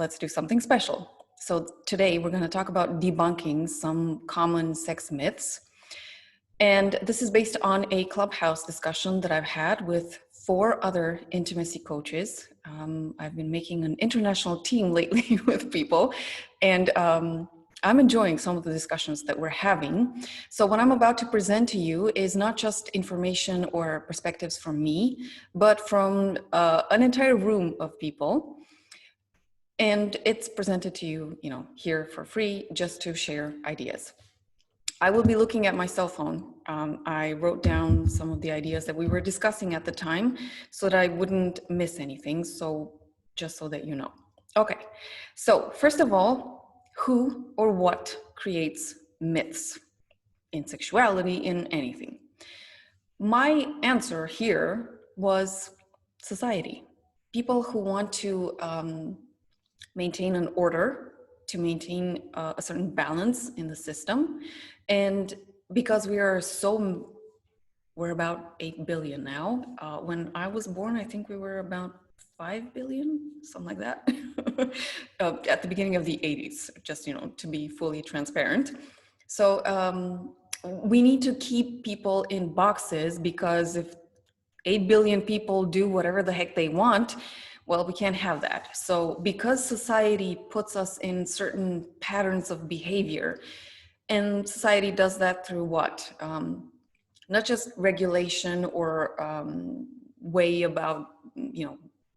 let's do something special. So today we're going to talk about debunking some common sex myths. And this is based on a Clubhouse discussion that I've had with 4 other intimacy coaches. I've been making an international team lately with people, and I'm enjoying some of the discussions that we're having. So what I'm about to present to you is not just information or perspectives from me, but from an entire room of people. And it's presented to you, here for free, just to share ideas. I will be looking at my cell phone. I wrote down some of the ideas that we were discussing at the time so that I wouldn't miss anything. So just so that you know. Okay, so first of all, who or what creates myths in sexuality, in anything? My answer here was society. People who want to maintain an order, to maintain a certain balance in the system. And because we're about 8 billion now. When I was born, I think we were about 5 billion, something like that, at the beginning of the 80s, just, to be fully transparent. So we need to keep people in boxes, because if 8 billion people do whatever the heck they want, well, we can't have that. So because society puts us in certain patterns of behavior, and society does that through what? Not just regulation or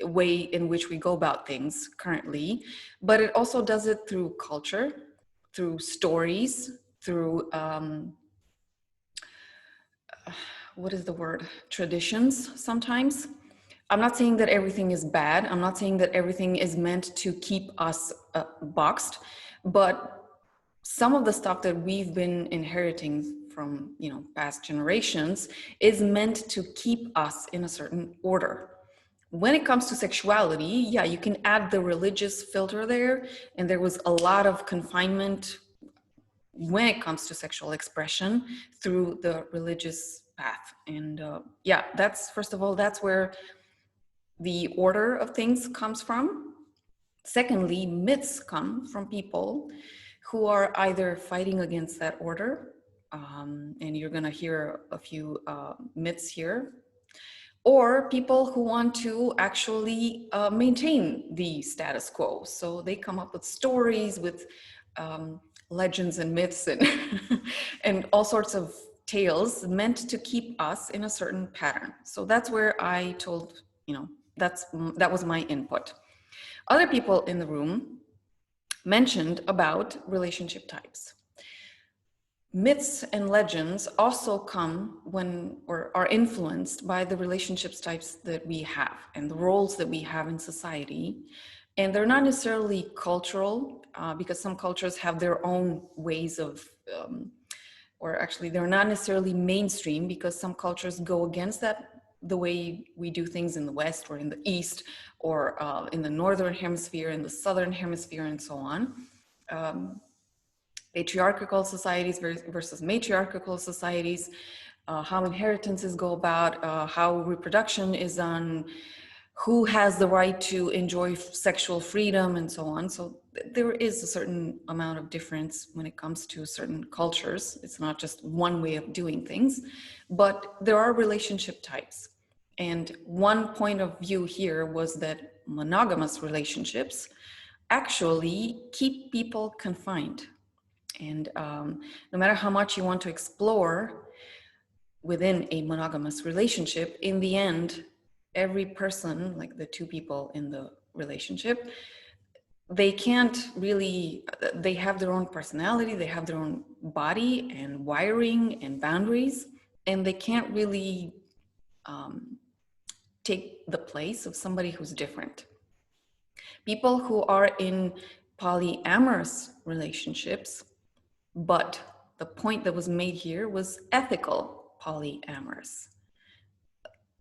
way in which we go about things currently, but it also does it through culture, through stories, through what is the word? Traditions sometimes. I'm not saying that everything is bad. I'm not saying that everything is meant to keep us boxed, but some of the stuff that we've been inheriting from, past generations is meant to keep us in a certain order. When it comes to sexuality, yeah, you can add the religious filter there, and there was a lot of confinement when it comes to sexual expression through the religious path. And first of all, that's where the order of things comes from. Secondly, myths come from people who are either fighting against that order, and you're going to hear a few myths here, or people who want to actually maintain the status quo. So they come up with stories, with legends and myths and, and all sorts of tales meant to keep us in a certain pattern. So that's where I told, that was my input. Other people in the room mentioned about relationship types. Myths and legends also come or are influenced by the relationships types that we have and the roles that we have in society. And they're not necessarily cultural, because some cultures have their own ways of, or actually they're not necessarily mainstream, because some cultures go against that, the way we do things in the West or in the East, or in the Northern Hemisphere, in the Southern Hemisphere, and so on. Patriarchal societies versus matriarchal societies, how inheritances go about, how reproduction is done, who has the right to enjoy sexual freedom, and so on. So there is a certain amount of difference when it comes to certain cultures. It's not just one way of doing things, but there are relationship types. And one point of view here was that monogamous relationships actually keep people confined. And no matter how much you want to explore within a monogamous relationship, in the end, every person, like the 2 people in the relationship, they can't really, they have their own personality, they have their own body and wiring and boundaries, and they can't really take the place of somebody who's different. People who are in polyamorous relationships, but the point that was made here was ethical polyamorous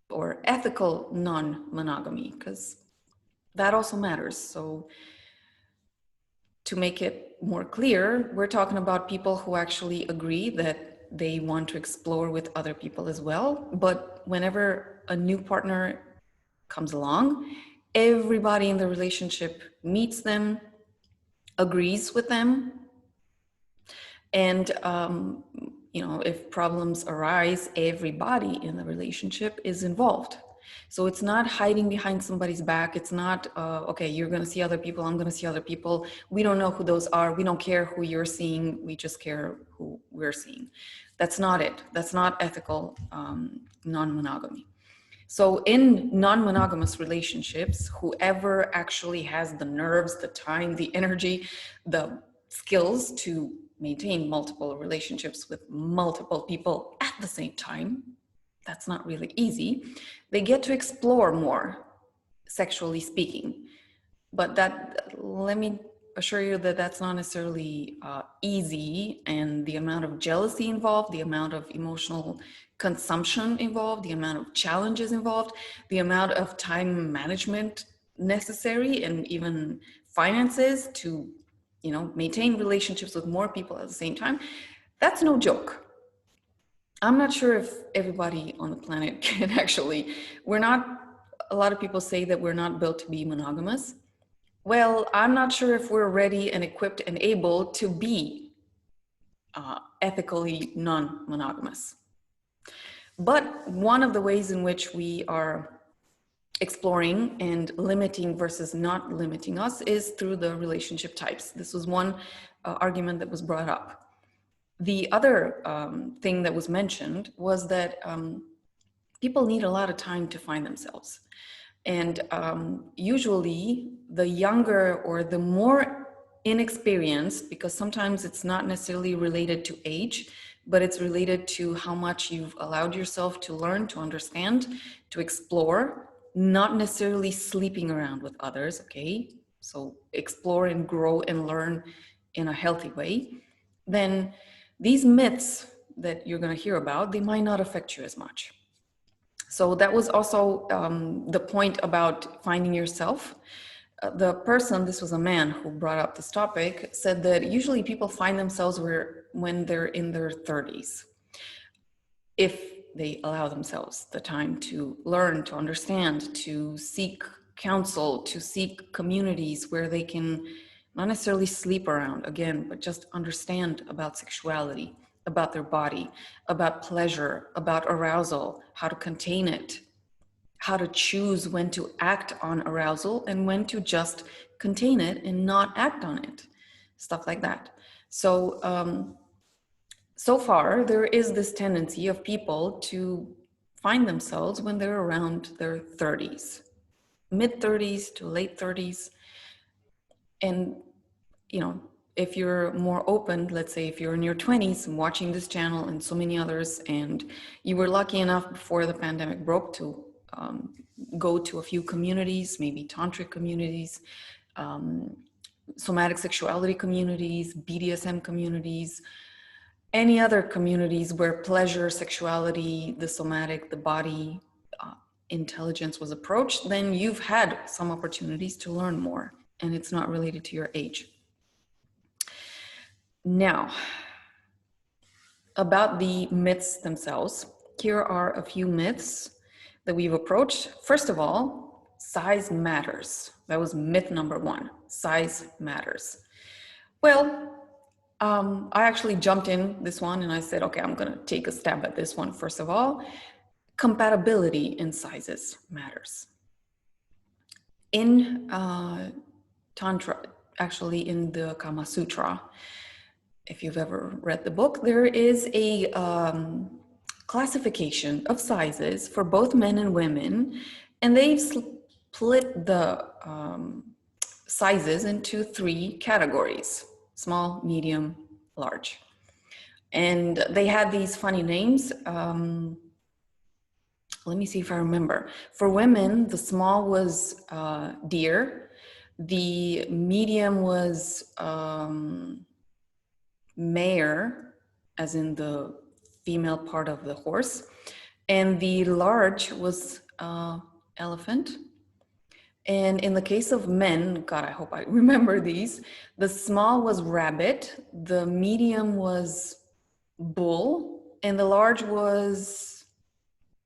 or ethical non-monogamy, because that also matters. So to make it more clear, we're talking about people who actually agree that they want to explore with other people as well. But whenever a new partner comes along, Everybody in the relationship meets them, agrees with them, and if problems arise, everybody in the relationship is involved. So it's not hiding behind somebody's back. It's not okay, you're going to see other people, I'm going to see other people, we don't know who those are, we don't care who you're seeing, we just care who we're seeing. That's not it. That's not ethical non-monogamy. So in non-monogamous relationships, whoever actually has the nerves, the time, the energy, the skills to maintain multiple relationships with multiple people at the same time, that's not really easy. They get to explore more, sexually speaking. But let me assure you that that's not necessarily easy, and the amount of jealousy involved, the amount of emotional consumption involved, the amount of challenges involved, the amount of time management necessary, and even finances to maintain relationships with more people at the same time, that's no joke. I'm not sure if everybody on the planet can actually, a lot of people say that we're not built to be monogamous. Well, I'm not sure if we're ready and equipped and able to be ethically non-monogamous. But one of the ways in which we are exploring and limiting versus not limiting us is through the relationship types. This was one argument that was brought up. The other thing that was mentioned was that people need a lot of time to find themselves. And usually the younger or the more inexperienced, because sometimes it's not necessarily related to age, but it's related to how much you've allowed yourself to learn, to understand, to explore, not necessarily sleeping around with others, okay? So explore and grow and learn in a healthy way. Then these myths that you're going to hear about, they might not affect you as much. So that was also the point about finding yourself. The person, this was a man who brought up this topic, said that usually people find themselves when they're in their 30s, if they allow themselves the time to learn, to understand, to seek counsel, to seek communities where they can not necessarily sleep around again, but just understand about sexuality, about their body, about pleasure, about arousal, how to contain it, how to choose when to act on arousal and when to just contain it and not act on it, stuff like that. So, so far, there is this tendency of people to find themselves when they're around their 30s, mid 30s to late 30s. And, if you're more open, let's say if you're in your 20s and watching this channel and so many others, and you were lucky enough before the pandemic broke to go to a few communities, maybe tantric communities, somatic sexuality communities, BDSM communities, any other communities where pleasure, sexuality, the somatic, the body, intelligence was approached, then you've had some opportunities to learn more, and it's not related to your age. Now, about the myths themselves, here are a few myths that we've approached. First of all, size matters. That was myth number one, size matters. Well, I actually jumped in this one and I said, okay, I'm gonna take a stab at this one. First of all, compatibility in sizes matters. In Tantra, actually in the Kama Sutra, if you've ever read the book, there is a classification of sizes for both men and women, and they've split the sizes into 3 categories: small, medium, large. And they had these funny names. Let me see if I remember. For women, the small was deer, the medium was mare, as in the female part of the horse, and the large was elephant. And in the case of men, God, I hope I remember these, the small was rabbit, the medium was bull, and the large was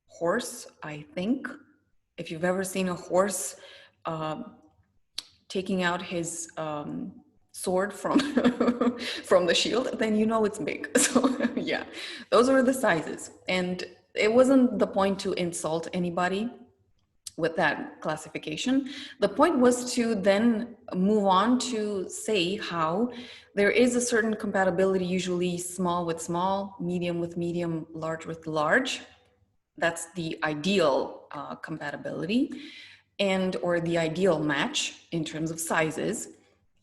horse, I think. If you've ever seen a horse taking out his sword from from the shield, then you know it's big. So yeah, those are the sizes. And it wasn't the point to insult anybody with that classification. The point was to then move on to say how there is a certain compatibility, usually small with small, medium with medium, large with large. That's the ideal compatibility, and or the ideal match in terms of sizes.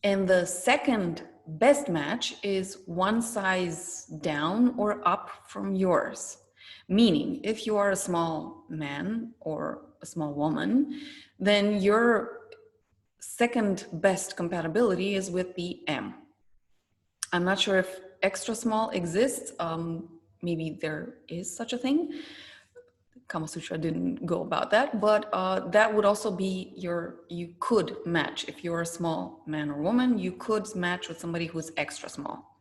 And the second best match is one size down or up from yours. Meaning, if you are a small man or a small woman, then your second best compatibility is with the M. I'm not sure if extra small exists. Maybe there is such a thing. Kama Sutra didn't go about that, but that would also be you could match. If you're a small man or woman, you could match with somebody who's extra small.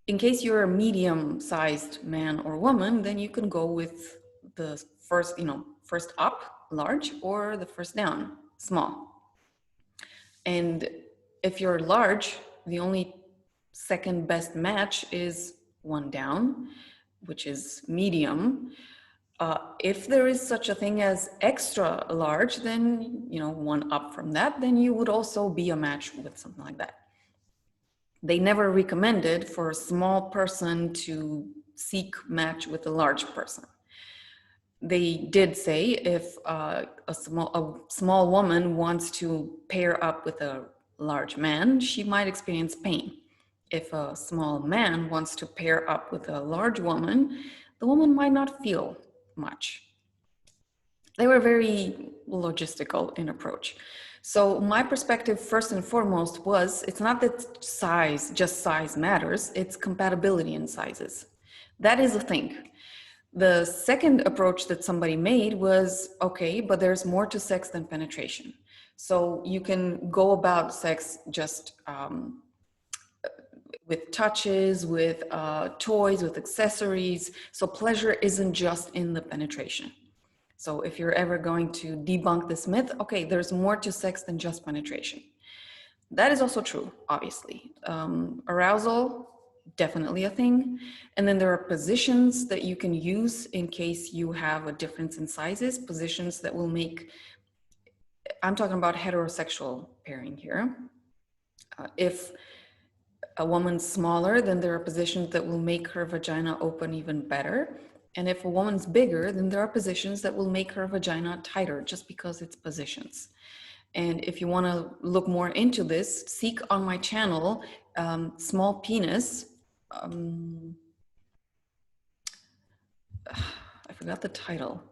In case you're a medium-sized man or woman, then you can go with the first up, large, or the first down, small. And if you're large, the only second best match is one down, which is medium. If there is such a thing as extra large, then, one up from that, then you would also be a match with something like that. They never recommended for a small person to seek match with a large person. They did say if a small woman wants to pair up with a large man, she might experience pain. If a small man wants to pair up with a large woman, the woman might not feel much. They were very logistical in approach. So my perspective, first and foremost, was it's not that just size matters, it's compatibility in sizes. That is a thing. The second approach that somebody made was, okay, but there's more to sex than penetration. So you can go about sex just with touches, with toys, with accessories. So pleasure isn't just in the penetration. So if you're ever going to debunk this myth, okay, there's more to sex than just penetration. That is also true, obviously. Arousal, definitely a thing. And then there are positions that you can use in case you have a difference in sizes, positions that will make, I'm talking about heterosexual pairing here. If a woman's smaller, then there are positions that will make her vagina open even better. And if a woman's bigger, then there are positions that will make her vagina tighter just because it's positions. And if you want to look more into this, seek on my channel, Small Penis. I forgot the title.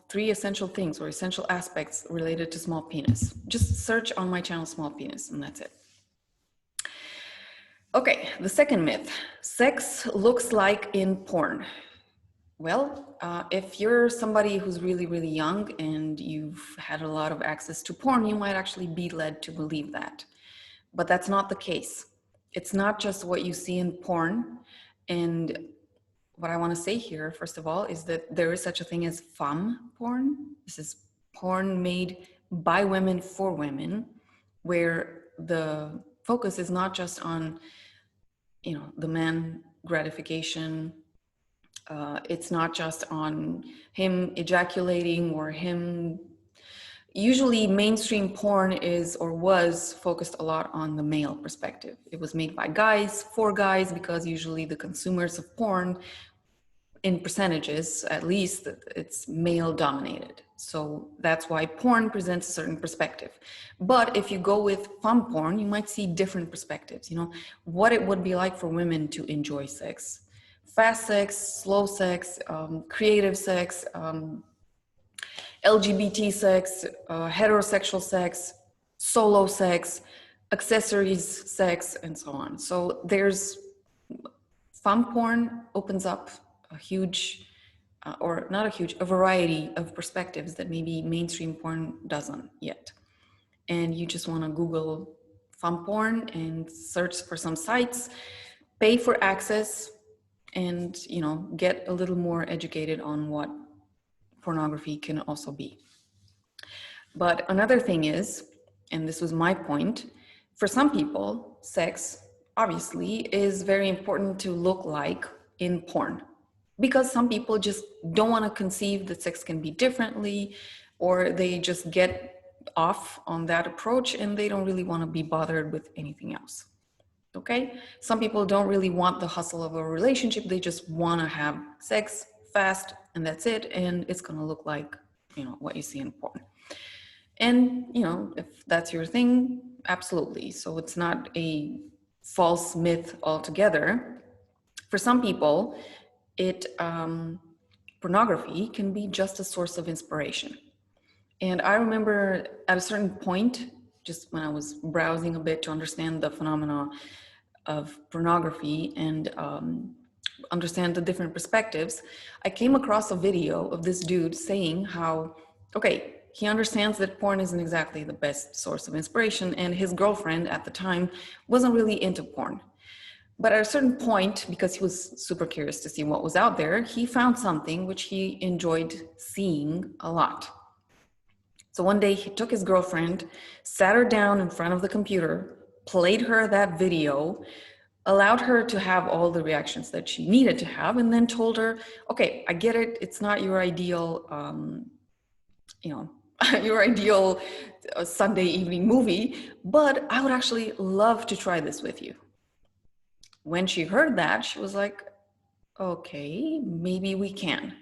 3 essential things or essential aspects related to small penis. Just search on my channel, Small Penis, and that's it. Okay, the second myth, sex looks like in porn. Well, if you're somebody who's really, really young and you've had a lot of access to porn, you might actually be led to believe that. But that's not the case. It's not just what you see in porn. And what I want to say here, first of all, is that there is such a thing as femme porn. This is porn made by women for women, where the focus is not just on the man gratification. It's not just on him ejaculating or him. Usually mainstream porn is or was focused a lot on the male perspective. It was made by guys, for guys, because usually the consumers of porn, in percentages at least, it's male dominated. So that's why porn presents a certain perspective. But if you go with femme porn, you might see different perspectives, what it would be like for women to enjoy sex. Fast sex, slow sex, creative sex, LGBT sex, heterosexual sex, solo sex, accessories sex, and so on. So femme porn opens up a huge, a variety of perspectives that maybe mainstream porn doesn't yet. And you just want to Google femme porn and search for some sites, pay for access, and get a little more educated on what pornography can also be. But another thing is, and this was my point, for some people, sex obviously is very important to look like in porn, because some people just don't want to conceive that sex can be differently, or they just get off on that approach and they don't really want to be bothered with anything else. Okay? Some people don't really want the hustle of a relationship. They just want to have sex fast and that's it. And it's going to look like, what you see in porn. And, if that's your thing, absolutely. So it's not a false myth altogether. For some people, pornography can be just a source of inspiration. And I remember at a certain point, just when I was browsing a bit to understand the phenomena of pornography and understand the different perspectives, I came across a video of this dude saying how, okay, he understands that porn isn't exactly the best source of inspiration, and his girlfriend at the time wasn't really into porn. But at a certain point, because he was super curious to see what was out there, he found something which he enjoyed seeing a lot. So one day he took his girlfriend, sat her down in front of the computer, played her that video, allowed her to have all the reactions that she needed to have, and then told her, okay, I get it. It's not your ideal, your ideal Sunday evening movie, but I would actually love to try this with you. When she heard that, she was like, okay, maybe we can.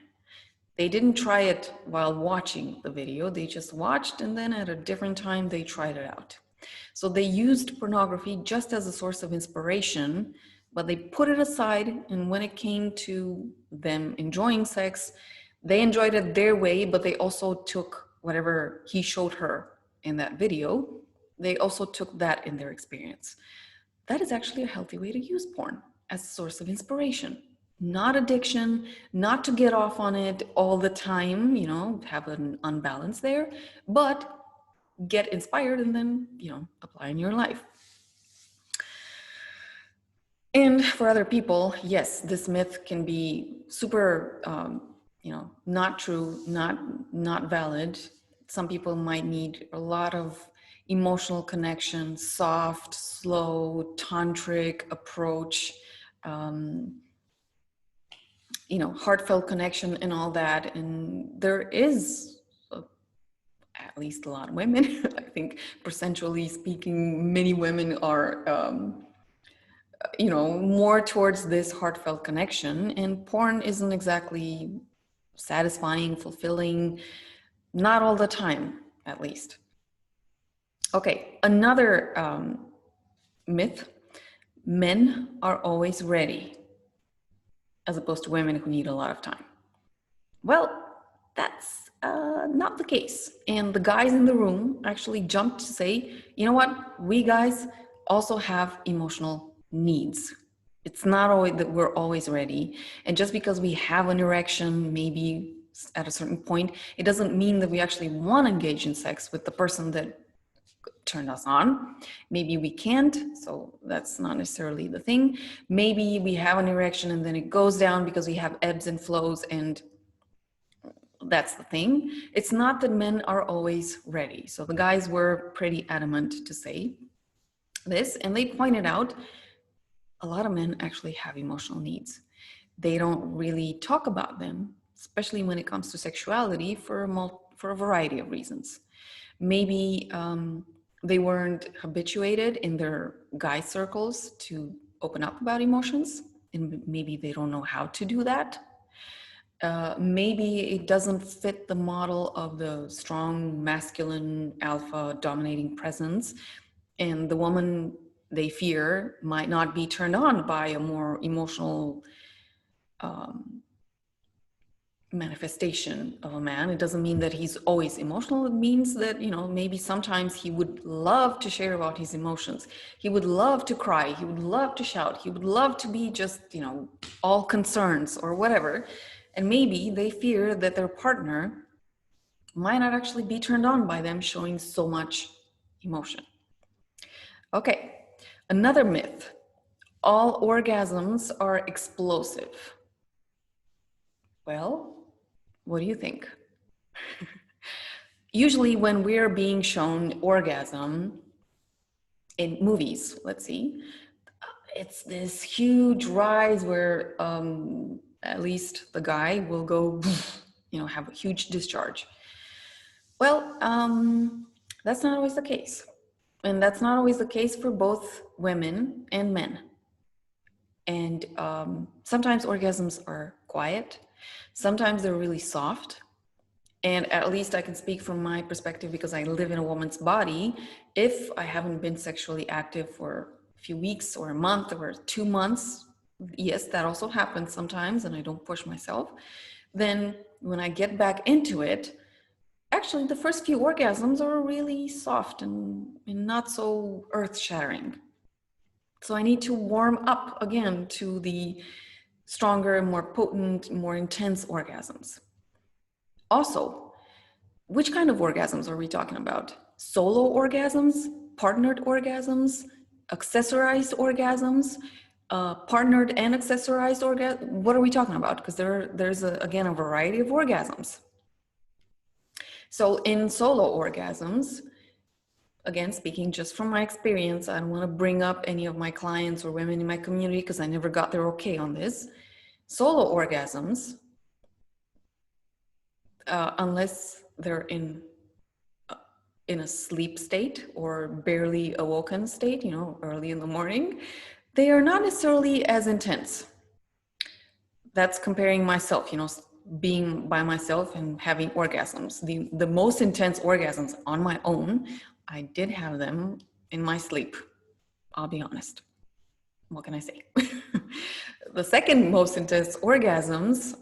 They didn't try it while watching the video. They just watched, and then at a different time, they tried it out. So they used pornography just as a source of inspiration, but they put it aside. And when it came to them enjoying sex, they enjoyed it their way, but they also took whatever he showed her in that video. They also took that in their experience. That is actually a healthy way to use porn as a source of inspiration. Not addiction, not to get off on it all the time, have an unbalance there, but get inspired and then, apply in your life. And for other people, yes, this myth can be super, not true, not valid. Some people might need a lot of emotional connection, soft, slow, tantric approach, heartfelt connection and all that. And there is at least a lot of women, I think percentually speaking, many women are, more towards this heartfelt connection, and porn isn't exactly satisfying, fulfilling, not all the time, at least. Okay, another myth, men are always ready, as opposed to women who need a lot of time. Well, that's not the case. And the guys in the room actually jumped to say, you know what, we guys also have emotional needs. It's not always that we're always ready. And just because we have an erection, maybe at a certain point, it doesn't mean that we actually want to engage in sex with the person that turned us on. Maybe we can't, so that's not necessarily the thing. Maybe we have an erection and then it goes down because we have ebbs and flows, and that's the thing. It's not that men are always ready. So the guys were pretty adamant to say this, and they pointed out a lot of men actually have emotional needs. They don't really talk about them, especially when it comes to sexuality, for a variety of reasons. Maybe they weren't habituated in their guy circles to open up about emotions, and maybe they don't know how to do that. Maybe it doesn't fit the model of the strong, masculine, alpha dominating presence, and the woman they fear might not be turned on by a more emotional manifestation of a man. It doesn't mean that he's always emotional. It means that, maybe sometimes he would love to share about his emotions. He would love to cry. He would love to shout. He would love to be just, all concerns or whatever. And maybe they fear that their partner might not actually be turned on by them showing so much emotion. Okay, another myth. All orgasms are explosive. Well, what do you think? Usually when we're being shown orgasm in movies, let's see, it's this huge rise where at least the guy will go, have a huge discharge. Well, that's not always the case. And that's not always the case for both women and men. And sometimes orgasms are quiet. Sometimes they're really soft. And at least I can speak from my perspective because I live in a woman's body. If I haven't been sexually active for a few weeks or a month or 2 months, yes, that also happens sometimes, and I don't push myself. Then when I get back into it, actually the first few orgasms are really soft and not so earth-shattering. So I need to warm up again to the stronger, more potent, more intense orgasms. Also, which kind of orgasms are we talking about? Solo orgasms, partnered orgasms, accessorized orgasms, partnered and accessorized orgasms? What are we talking about? Because there's again a variety of orgasms. So in solo orgasms, again, speaking just from my experience, I don't want to bring up any of my clients or women in my community because I never got their okay on this. Solo orgasms, unless they're in a sleep state or barely awoken state, early in the morning, they are not necessarily as intense. That's comparing myself, being by myself and having orgasms. The most intense orgasms on my own, I did have them in my sleep. I'll be honest. What can I say? The second most intense orgasms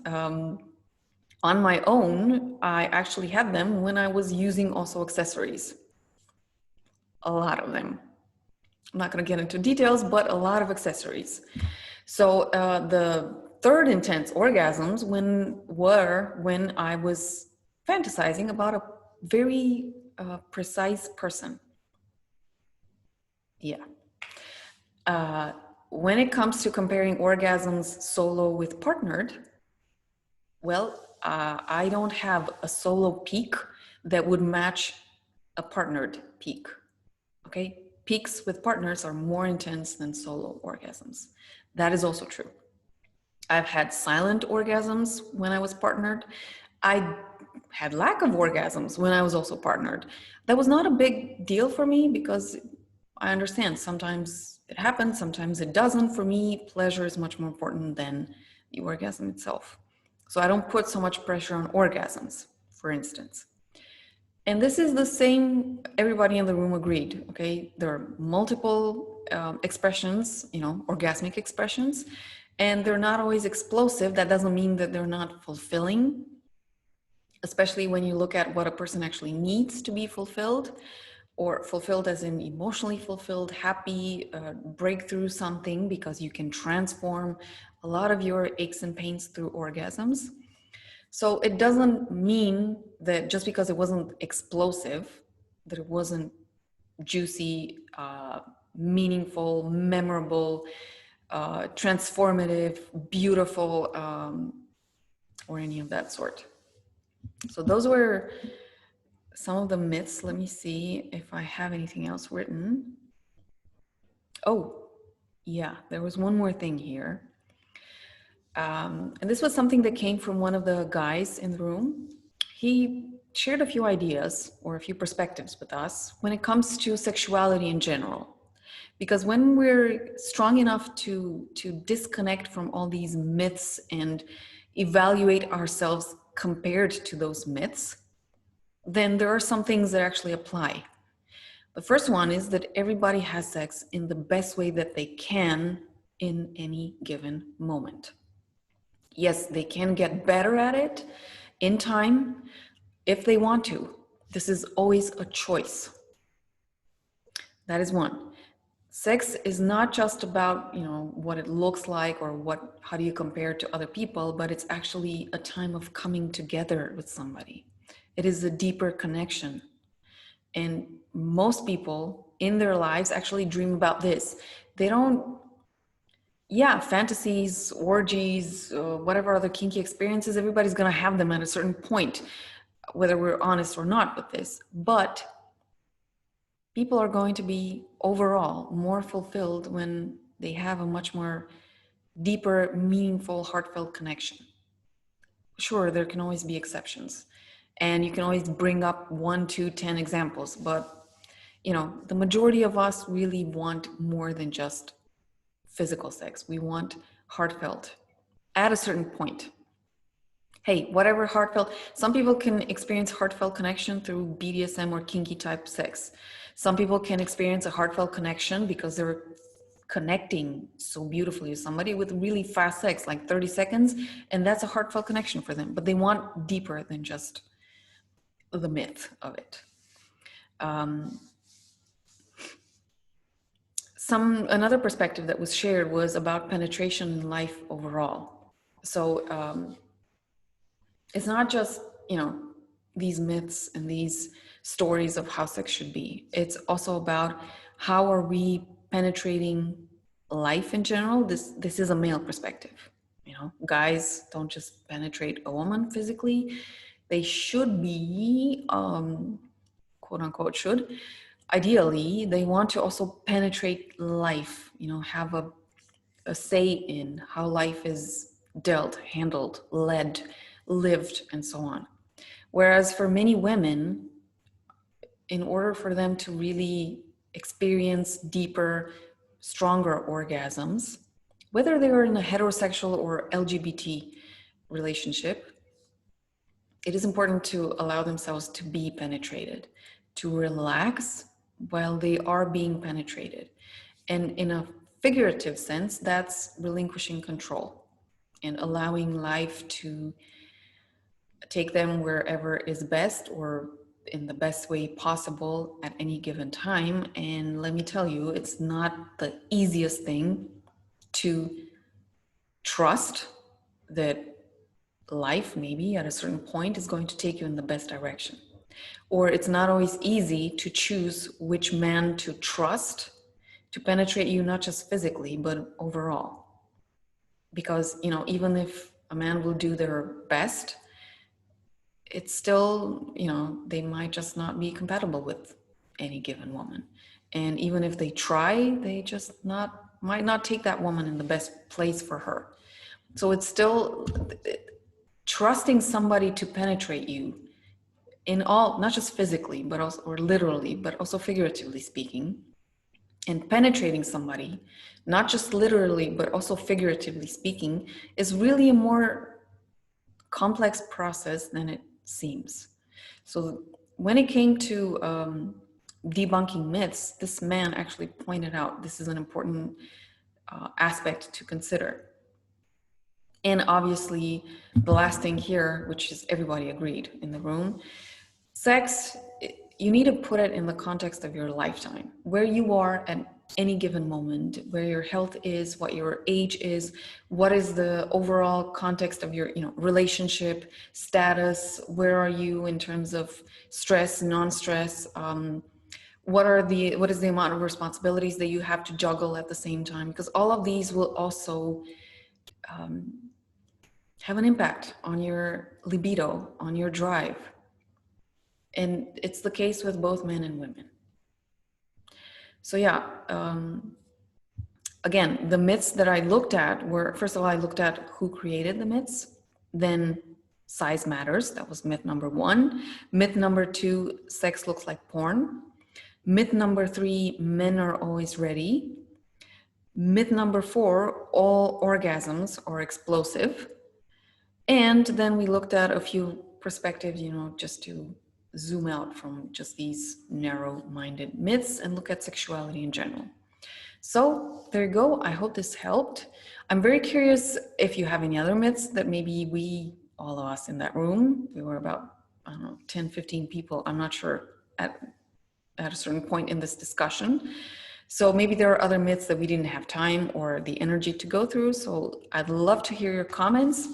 on my own, I actually had them when I was using also accessories. A lot of them. I'm not going to get into details, but a lot of accessories. So the third intense orgasms when I was fantasizing about a very precise person. Yeah. When it comes to comparing orgasms solo with partnered, well, I don't have a solo peak that would match a partnered peak. Okay, peaks with partners are more intense than solo orgasms. That is also true. I've had silent orgasms when I was partnered. I had lack of orgasms when I was also partnered. That was not a big deal for me because I understand sometimes it happens, sometimes it doesn't. For me, pleasure is much more important than the orgasm itself. So I don't put so much pressure on orgasms, for instance. And this is the same, everybody in the room agreed, okay? There are multiple expressions, orgasmic expressions, and they're not always explosive. That doesn't mean that they're not fulfilling, especially when you look at what a person actually needs to be fulfilled, or fulfilled as in emotionally fulfilled, happy, break through something, because you can transform a lot of your aches and pains through orgasms. So it doesn't mean that just because it wasn't explosive, that it wasn't juicy, meaningful, memorable, transformative, beautiful, or any of that sort. So those were some of the myths. Let me see if I have anything else written. Oh, yeah, there was one more thing here. And this was something that came from one of the guys in the room. He shared a few ideas or a few perspectives with us when it comes to sexuality in general. Because when we're strong enough to disconnect from all these myths and evaluate ourselves compared to those myths, then there are some things that actually apply. The first one is that everybody has sex in the best way that they can in any given moment. Yes, they can get better at it in time if they want to. This is always a choice. That is one. Sex is not just about, what it looks like or how do you compare to other people, but it's actually a time of coming together with somebody. It is a deeper connection. And most people in their lives actually dream about this. They don't, fantasies, orgies, whatever other kinky experiences, everybody's going to have them at a certain point. whether we're honest or not with this, but people are going to be overall more fulfilled when they have a much more deeper, meaningful, heartfelt connection. Sure, there can always be exceptions, and you can always bring up 1, 2, 10 examples, but the majority of us really want more than just physical sex. We want heartfelt at a certain point. Hey, whatever heartfelt, some people can experience heartfelt connection through BDSM or kinky type sex. Some people can experience a heartfelt connection because they're connecting so beautifully with somebody with really fast sex, like 30 seconds, and that's a heartfelt connection for them. But they want deeper than just the myth of it. Another perspective that was shared was about penetration in life overall. So it's not just, these myths and these stories of how sex should be. It's also about how are we penetrating life in general. This is a male perspective. Guys don't just penetrate a woman physically. They should be, quote unquote, should. Ideally, they want to also penetrate life, have a say in how life is dealt, handled, led, lived, and so on. Whereas for many women, in order for them to really experience deeper, stronger orgasms, whether they're in a heterosexual or LGBT relationship, it is important to allow themselves to be penetrated, to relax while they are being penetrated. And in a figurative sense, that's relinquishing control and allowing life to take them wherever is best or in the best way possible at any given time. And let me tell you, it's not the easiest thing to trust that life maybe at a certain point is going to take you in the best direction. Or it's not always easy to choose which man to trust to penetrate you, not just physically, but overall. Because, even if a man will do their best, it's still, they might just not be compatible with any given woman. And even if they try, they just might not take that woman in the best place for her. So it's still trusting somebody to penetrate you in all, not just physically, but also, or literally, but also figuratively speaking, and penetrating somebody, not just literally, but also figuratively speaking, is really a more complex process than it seems. So when it came to debunking myths, this man actually pointed out this is an important aspect to consider. And obviously, the last thing here, which is everybody agreed in the room, sex, you need to put it in the context of your lifetime, where you are at any given moment, where your health is, what your age is, what is the overall context of your relationship status, where are you in terms of stress, non-stress, what is the amount of responsibilities that you have to juggle at the same time, because all of these will also have an impact on your libido, on your drive. And it's the case with both men and women. So yeah, again, the myths that I looked at were, first of all, I looked at who created the myths, then size matters, that was myth number 1. Myth number 2, sex looks like porn. Myth number 3, men are always ready. Myth number 4, all orgasms are explosive. And then we looked at a few perspectives, just to zoom out from just these narrow-minded myths and look at sexuality in general. So there you go. I hope this helped. I'm very curious if you have any other myths that maybe all of us in that room, we were about, 10, 15 people, I'm not sure, at a certain point in this discussion. So maybe there are other myths that we didn't have time or the energy to go through. So I'd love to hear your comments.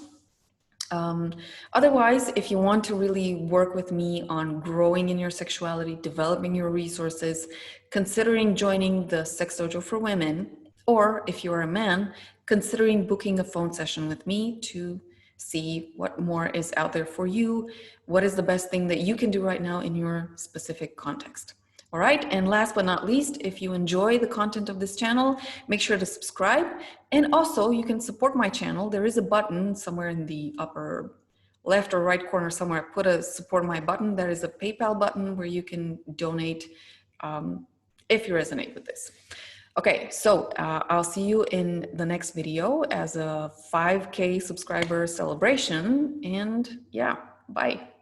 Otherwise, if you want to really work with me on growing in your sexuality, developing your resources, considering joining the Sex Dojo for Women, or if you're a man, considering booking a phone session with me to see what more is out there for you. What is the best thing that you can do right now in your specific context? All right, and last but not least, if you enjoy the content of this channel, make sure to subscribe. And also, you can support my channel. There is a button somewhere in the upper left or right corner somewhere. Put a support my button. There is a PayPal button where you can donate if you resonate with this. Okay, so I'll see you in the next video as a 5K subscriber celebration. And yeah, bye.